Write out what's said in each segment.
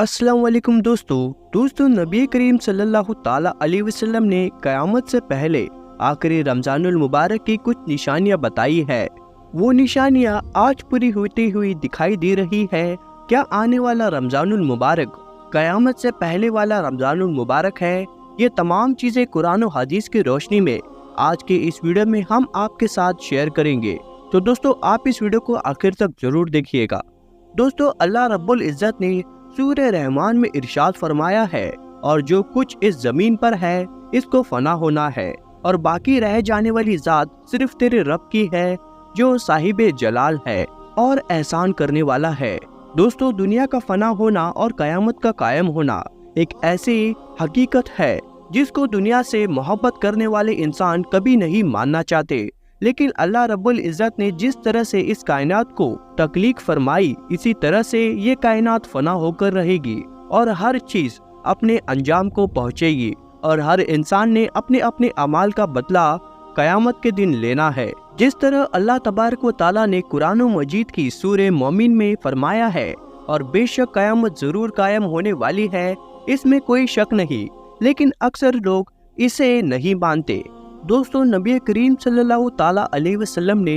अस्सलाम वालेकुम दोस्तों नबी करीम सल्लल्लाहु ताला अलैहि वसल्लम ने क़यामत से पहले आखिरी रमज़ानुल मुबारक की कुछ निशानियां बताई है। वो निशानियां आज पूरी होती हुई दिखाई दे रही है। क्या आने वाला रमज़ानुल मुबारक क़यामत से पहले वाला रमज़ानुल मुबारक है? ये तमाम चीज़ें कुरान और हदीस की रोशनी में आज के इस वीडियो में हम आपके साथ शेयर करेंगे। तो दोस्तों आप इस वीडियो को आखिर तक जरूर देखिएगा। दोस्तों अल्लाह रब्बुल इज़्ज़त ने सूरह रहमान में इरशाद फरमाया है, और जो कुछ इस जमीन पर है इसको फना होना है, और बाकी रह जाने वाली जात सिर्फ तेरे रब की है जो साहिबे जलाल है और एहसान करने वाला है। दोस्तों दुनिया का फना होना और कयामत का कायम होना एक ऐसी हकीकत है जिसको दुनिया से मोहब्बत करने वाले इंसान कभी नहीं मानना चाहते, लेकिन अल्लाह रब्बुल इज़्ज़त ने जिस तरह से इस कायनात को तख्लीक फरमाई इसी तरह से ये कायनात फना होकर रहेगी और हर चीज़ अपने अंजाम को पहुँचेगी और हर इंसान ने अपने अपने अमाल का बदला कयामत के दिन लेना है। जिस तरह अल्लाह तबारक व ताला ने कुरान मजीद की सूरह मोमिन में फरमाया है, और बेशक कयामत ज़रूर कायम होने वाली है, इसमें कोई शक नहीं, लेकिन अक्सर लोग इसे नहीं मानते। दोस्तों नबी करीम सल्लल्लाहु ताला अलैहि वसल्लम ने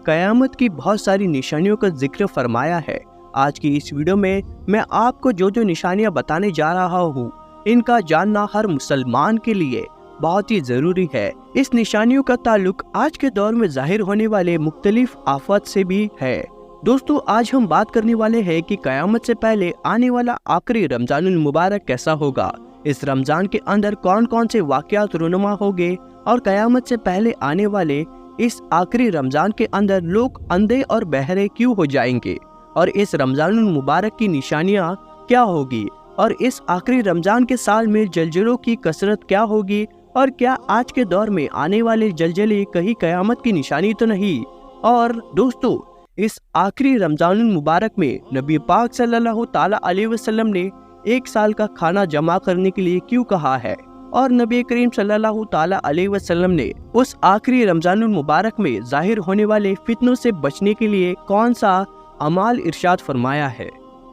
क़यामत की बहुत सारी निशानियों का जिक्र फरमाया है। आज की इस वीडियो में मैं आपको जो जो निशानियां बताने जा रहा हूँ, इनका जानना हर मुसलमान के लिए बहुत ही ज़रूरी है। इस निशानियों का ताल्लुक आज के दौर में जाहिर होने वाले मुख्तलिफ आफत से भी है। दोस्तों आज हम बात करने वाले हैं कि क़यामत से पहले आने वाला आखिरी रमज़ानुल मुबारक कैसा होगा, इस रमज़ान के अंदर कौन कौन से वाक़यात रुनुमा होंगे, और क़यामत से पहले आने वाले इस आखिरी रमज़ान के अंदर लोग अंधे और बहरे क्यों हो जाएंगे, और इस रमज़ानुल मुबारक की निशानियां क्या होगी, और इस आखिरी रमज़ान के साल में जलजलों की कसरत क्या होगी, और क्या आज के दौर में आने वाले जलजले कहीं क़यामत की निशानी तो नहीं। और दोस्तों इस आखिरी रमज़ानुल मुबारक में नबी पाक सल्लल्लाहु ताला अलैहि वसल्लम ने एक साल का खाना जमा करने के लिए क्यों कहा है, और नबी करीम सल्लल्लाहु ताला अलैहि वसल्लम ने उस आखिरी रमज़ानुल मुबारक में जाहिर होने वाले फितनों से बचने के लिए कौन सा अमाल इरशाद फरमाया है।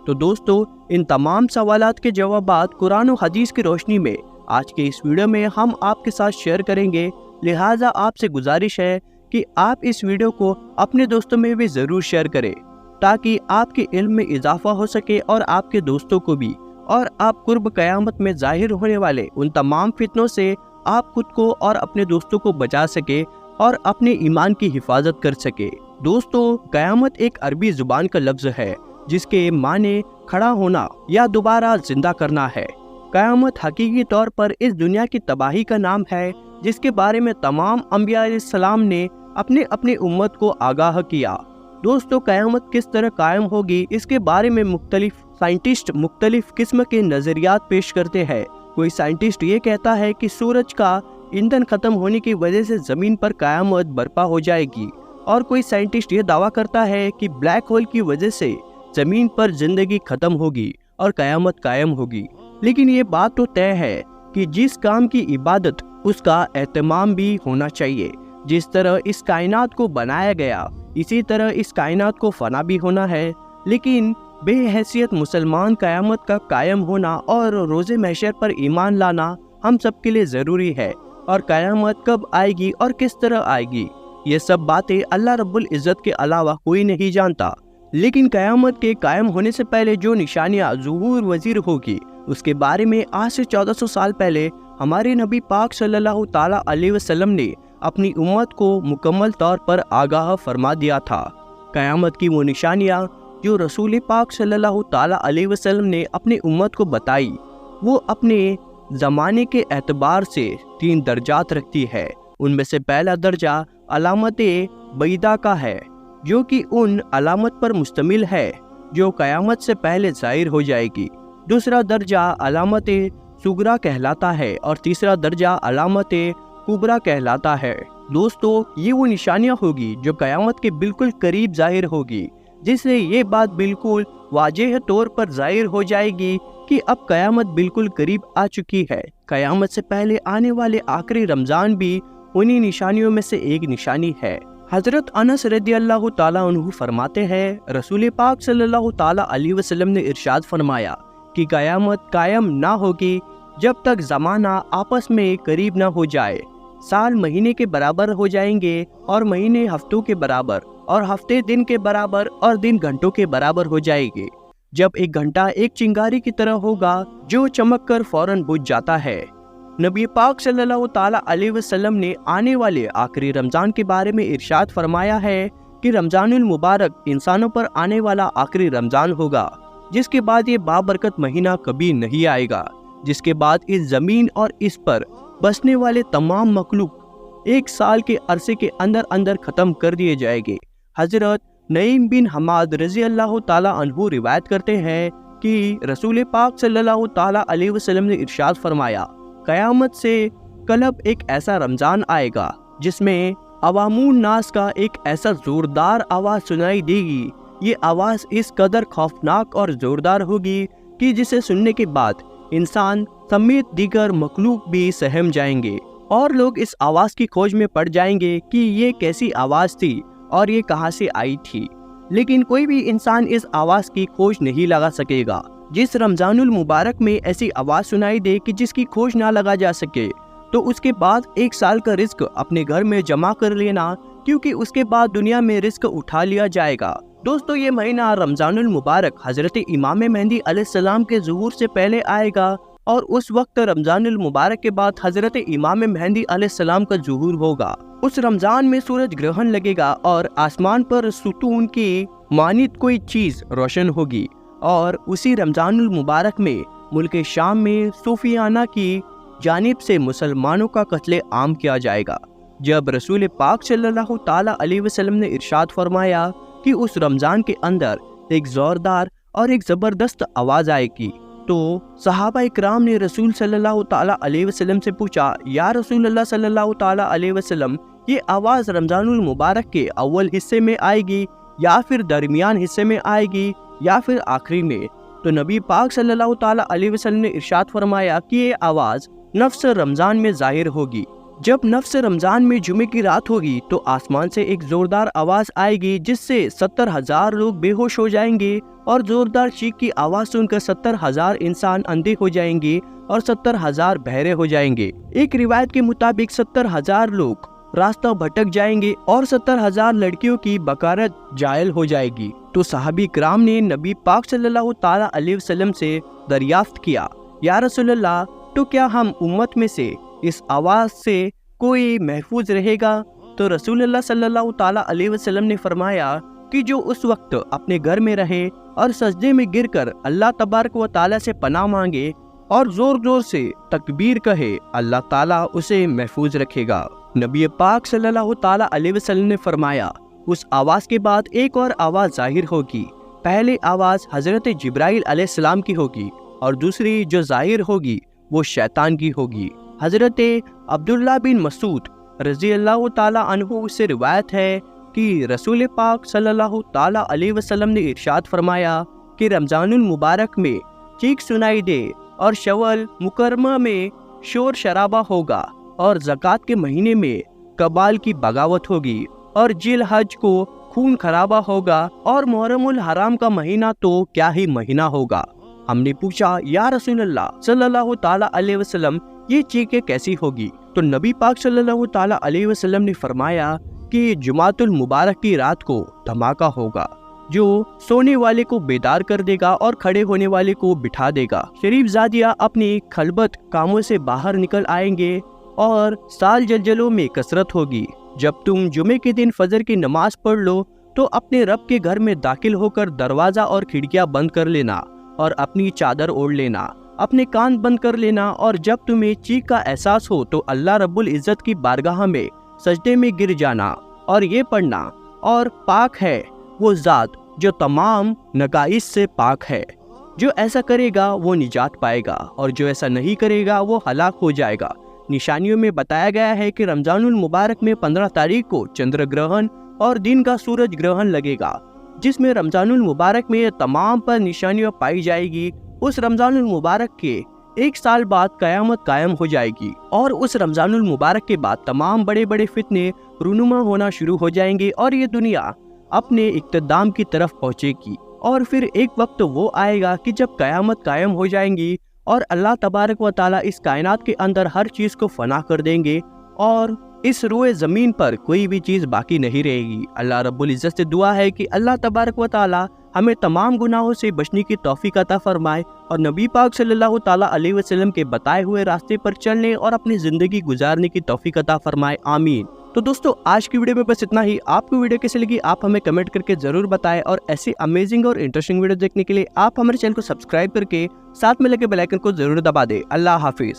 तो दोस्तों इन तमाम सवालात के जवाबात कुरान और हदीस की रोशनी में आज के इस वीडियो में हम आपके साथ शेयर करेंगे। लिहाजा आपसे गुजारिश है कि आप इस वीडियो को अपने दोस्तों में भी ज़रूर शेयर करें, ताकि आपके इल्म में इजाफा हो सके और आपके दोस्तों को भी, और आप कुर्ब क़यामत में जाहिर होने वाले उन तमाम फितनों से आप खुद को और अपने दोस्तों को बचा सके और अपने ईमान की हिफाजत कर सके। दोस्तों क़यामत एक अरबी ज़ुबान का लफ्ज़ है जिसके माने खड़ा होना या दोबारा जिंदा करना है। क़यामत हकीकी तौर पर इस दुनिया की तबाही का नाम है, जिसके बारे में तमाम अंबिया अलैहिस्सलाम ने अपने अपने उम्मत को आगाह किया। दोस्तों क़यामत किस तरह कायम होगी, इसके बारे में मुख्तलिफ साइंटिस्ट मुख्तलिफ किस्म के नज़रियात पेश करते हैं। कोई साइंटिस्ट ये कहता है कि सूरज का ईंधन ख़त्म होने की वजह से ज़मीन पर क़यामत बर्पा हो जाएगी, और कोई साइंटिस्ट ये दावा करता है कि ब्लैक होल की वजह से ज़मीन पर ज़िंदगी ख़त्म होगी और क़यामत कायम होगी। लेकिन ये बात तो तय है कि जिस काम की इबादत उसका एहतमाम भी होना चाहिए। जिस तरह इस कायनात को बनाया गया इसी तरह इस कायनात को फना भी होना है, लेकिन बेहैसियत मुसलमान क़यामत का कायम होना और रोज़े महशर पर ईमान लाना हम सब के लिए ज़रूरी है। और क़यामत कब आएगी और किस तरह आएगी, ये सब बातें अल्लाह रब्बुल इज़्ज़त के अलावा कोई नहीं जानता। लेकिन क़यामत के कायम होने से पहले जो निशानियाँ ज़ुहूर वज़ीर होगी, उसके बारे में आज से 1400 साल पहले हमारे नबी पाक सल्लल्लाहु ताला अलैहि वसल्लम ने अपनी उम्मत को मुकम्मल तौर पर आगाह फरमा दिया था। क़यामत की वो निशानियाँ जो रसूल पाक सल्लल्लाहु ताला अलैहि वसल्लम ने अपनी उम्मत को बताई, वो अपने ज़माने के एतबार से 3 दर्जात रखती है। उनमें से पहला दर्जा अलामत बैदा का है, जो कि उन अलामत पर मुश्तमिल है जो क़यामत से पहले ज़ाहिर हो जाएगी। दूसरा दर्जा अलामत सुगरा कहलाता है, और तीसरा दर्जा अलामत कुबरा कहलाता है। दोस्तों ये वो निशानियाँ होगी जो क़यामत के बिल्कुल करीब ज़ाहिर होगी, जिससे ये बात बिल्कुल वाज़ेह तौर पर ज़ाहिर हो जाएगी कि अब क़यामत बिल्कुल करीब आ चुकी है। क़यामत से पहले आने वाले आखिरी रमज़ान भी उन्हीं निशानियों में से एक निशानी है। हज़रत अनस रज़ियल्लाहु ताला अन्हु फरमाते हैं, रसूल पाक सल्लल्लाहु ताला अलैहि वसल्लम ने इरशाद फरमाया कि क़यामत कायम ना होगी जब तक ज़माना आपस में करीब ना हो जाए। साल महीने के बराबर हो जाएंगे और महीने हफ्तों के बराबर और हफ्ते दिन के बराबर और दिन घंटों के बराबर हो जाएंगे। जब एक घंटा एक चिंगारी की तरह होगा जो चमक कर फौरन बुझ जाता है। नबी पाक सल्लल्लाहु ताला अलैहि वसल्लम ने आने वाले आखिरी रमज़ान के बारे में इरशाद फरमाया है कि रमज़ानुल मुबारक इंसानों पर आने वाला आखिरी रमज़ान होगा, जिसके बाद ये बाबरकत महीना कभी नहीं आएगा, जिसके बाद इस ज़मीन और इस पर बसने वाले तमाम मखलूक एक साल के अरसे के अंदर अंदर ख़त्म कर दिए जाएंगे। हज़रत नईम बिन हमाद रज़ी अल्लाह ताला अन्हु रिवायत करते हैं कि रसूल पाक सल्लल्लाहु ताला अलैहि वसल्लम ने इरशाद फरमाया, क़यामत से कलब एक ऐसा रमज़ान आएगा जिसमें अवामुन नास का एक ऐसा ज़ोरदार आवाज़ सुनाई देगी। ये आवाज़ इस कदर खौफनाक और ज़ोरदार होगी कि जिसे सुनने के बाद इंसान समेत दीगर मखलूक भी सहम जाएंगे और लोग इस आवाज़ की खोज में पड़ जाएंगे कि ये कैसी आवाज़ थी और ये कहाँ से आई थी। लेकिन कोई भी इंसान इस आवाज़ की खोज नहीं लगा सकेगा। जिस रमज़ानुल मुबारक में ऐसी आवाज़ सुनाई दे कि जिसकी खोज ना लगा जा सके, तो उसके बाद एक साल का रिस्क अपने घर में जमा कर लेना, क्योंकि उसके बाद दुनिया में रिस्क उठा लिया जाएगा। दोस्तों, ये महीना रमज़ानुल मुबारक हज़रत इमाम मेहदी अलैहिस्सलाम के ज़ुहूर से पहले आएगा और उस वक्त रमज़ानुल मुबारक के बाद हज़रत इमाम मेहदी अलैहिस्सलाम का ज़ुहूर होगा। उस रमज़ान में सूरज ग्रहण लगेगा और आसमान पर सुतून की मानित कोई चीज़ रोशन होगी। और उसी रमज़ानुल मुबारक में मुल्क शाम में सूफियाना की जानिब से मुसलमानों का कत्ले आम किया जाएगा। जब रसूल पाक सल्लल्लाहु ताला अलैहि वसल्लम ने इरशाद फरमाया कि उस रमज़ान के अंदर एक ज़ोरदार और एक ज़बरदस्त आवाज़ आएगी, तो सहाबा इकराम ने रसूल सल्लल्लाहु ताला अलैहि वसल्लम से पूछा, या रसूल अल्लाह सल्लल्लाहु ताला अलैहि वसल्लम, ये आवाज़ रमज़ानुल मुबारक के अव्वल हिस्से में आएगी या फिर दरमियान हिस्से में आएगी या फिर आखिरी में? तो नबी पाक सल्लल्लाहु ताला अलैहि वसल्लम ने इरशाद फरमाया कि ये आवाज़ नफ्स रमज़ान में ज़ाहिर होगी। जब नफ्स रमज़ान में जुमे की रात होगी तो आसमान से एक ज़ोरदार आवाज़ आएगी जिससे 70,000 लोग बेहोश हो जाएंगे और ज़ोरदार चीख की आवाज़ सुनकर 70,000 इंसान अंधे हो जाएंगे और 70,000 बहरे हो जाएंगे। एक रिवायत के मुताबिक 70,000 लोग रास्ता भटक जाएंगे और 70,000 लड़कियों की बकारत जायल हो जाएगी। तो सहाबी कराम ने नबी पाक सल्लल्लाहु ताला अलैहि वसल्लम से दरियाफ्त किया, या रसूलल्लाह, तो क्या हम उम्मत में से इस आवाज़ से कोई महफूज रहेगा? तो रसूलुल्लाह सल्लल्लाहु ताला अलैहि वसल्लम ने फरमाया कि जो उस वक्त अपने घर में रहे और सजदे में गिरकर अल्लाह तबारक व ताला से पनाह मांगे और जोर जोर से तकबीर कहे, अल्लाह ताला उसे महफूज रखेगा। नबी पाक सल्लल्लाहु ताला अलैहि वसल्लम ने फरमाया, उस आवाज़ के बाद एक और आवाज़ जाहिर होगी। पहली आवाज़ हज़रत जिब्राइल अलैहिस्सलाम की होगी और दूसरी जो जाहिर होगी वो शैतान की होगी। हज़रत अब्दुल्ला बिन मसूद रज़ी अल्लाह ताला अन्हु से रिवायत है कि रसूल पाक सल्लल्लाहु ताला अलैहि वसल्लम ने इरशाद फरमाया कि रमज़ानुल मुबारक में चीख सुनाई दे और शव्वल मुकरमा में शोर शराबा होगा और ज़कात के महीने में कबाल की बगावत होगी और जिल हज को खून खराबा होगा और मुहर्रमुल हराम का महीना तो क्या ही महीना होगा। हमने पूछा, या रसूलल्लाह सल्लल्लाहु ताला अलैहि वसल्लम, ये चीखें कैसी होगी? तो नबी पाक सल्लल्लाहु ताला अलैहि वसल्लम ने फरमाया कि जुमातुल मुबारक की रात को धमाका होगा जो सोने वाले को बेदार कर देगा और खड़े होने वाले को बिठा देगा। शरीफ ज़ादिया अपनी खलबत कामों से बाहर निकल आएंगे और साल जलजलों में कसरत होगी। जब तुम जुमे के दिन फजर की नमाज पढ़ लो तो अपने रब के घर में दाखिल होकर दरवाज़ा और खिड़कियां बंद कर लेना और अपनी चादर ओढ़ लेना, अपने कान बंद कर लेना और जब तुम्हें चीख का एहसास हो तो अल्लाह रब्बुल इज़्ज़त की बारगाह में सजदे में गिर जाना और ये पढ़ना, और पाक है वो ज़ात जो तमाम नकाइस से पाक है। जो ऐसा करेगा वो निजात पाएगा और जो ऐसा नहीं करेगा वो हलाक हो जाएगा। निशानियों में बताया गया है कि रमज़ानुल मुबारक में 15 तारीख को चंद्र ग्रहण और दिन का सूरज ग्रहण लगेगा, जिसमें रमज़ानुल मुबारक में तमाम पर निशानियाँ पाई जाएगी। उस रमज़ानुल मुबारक के एक साल बाद क़यामत कायम हो जाएगी और उस रमज़ानुल मुबारक के बाद तमाम बड़े बड़े फितने रूनुमा होना शुरू हो जाएंगे और ये दुनिया अपने इख्तिताम की तरफ पहुँचेगी اور پھر ایک وقت وہ آئے گا کہ جب قیامت قائم ہو جائیں گی اور اللہ تبارک و تعالیٰ اس کائنات کے اندر ہر چیز کو فنا کر دیں گے اور اس روئے زمین پر کوئی بھی چیز باقی نہیں رہے گی۔ اللہ رب العزت سے دعا ہے کہ اللہ تبارک و تعالیٰ ہمیں تمام گناہوں سے بچنے کی توفیق عطا فرمائے اور نبی پاک صلی اللہ تعالیٰ علیہ وسلم کے بتائے ہوئے راستے پر چلنے اور اپنی زندگی گزارنے کی توفیق عطا فرمائے، آمین۔ تو دوستو آج کی ویڈیو میں بس اتنا ہی۔ آپ کو ویڈیو کیسے لگی آپ ہمیں کمنٹ کر کے ضرور بتائیں، اور ایسی امیزنگ اور انٹرسٹنگ ویڈیو دیکھنے کے لیے آپ ہمارے چینل کو سبسکرائب کر کے ساتھ میں لگے بیل آئیکن کو ضرور دبا دیں۔ اللہ حافظ۔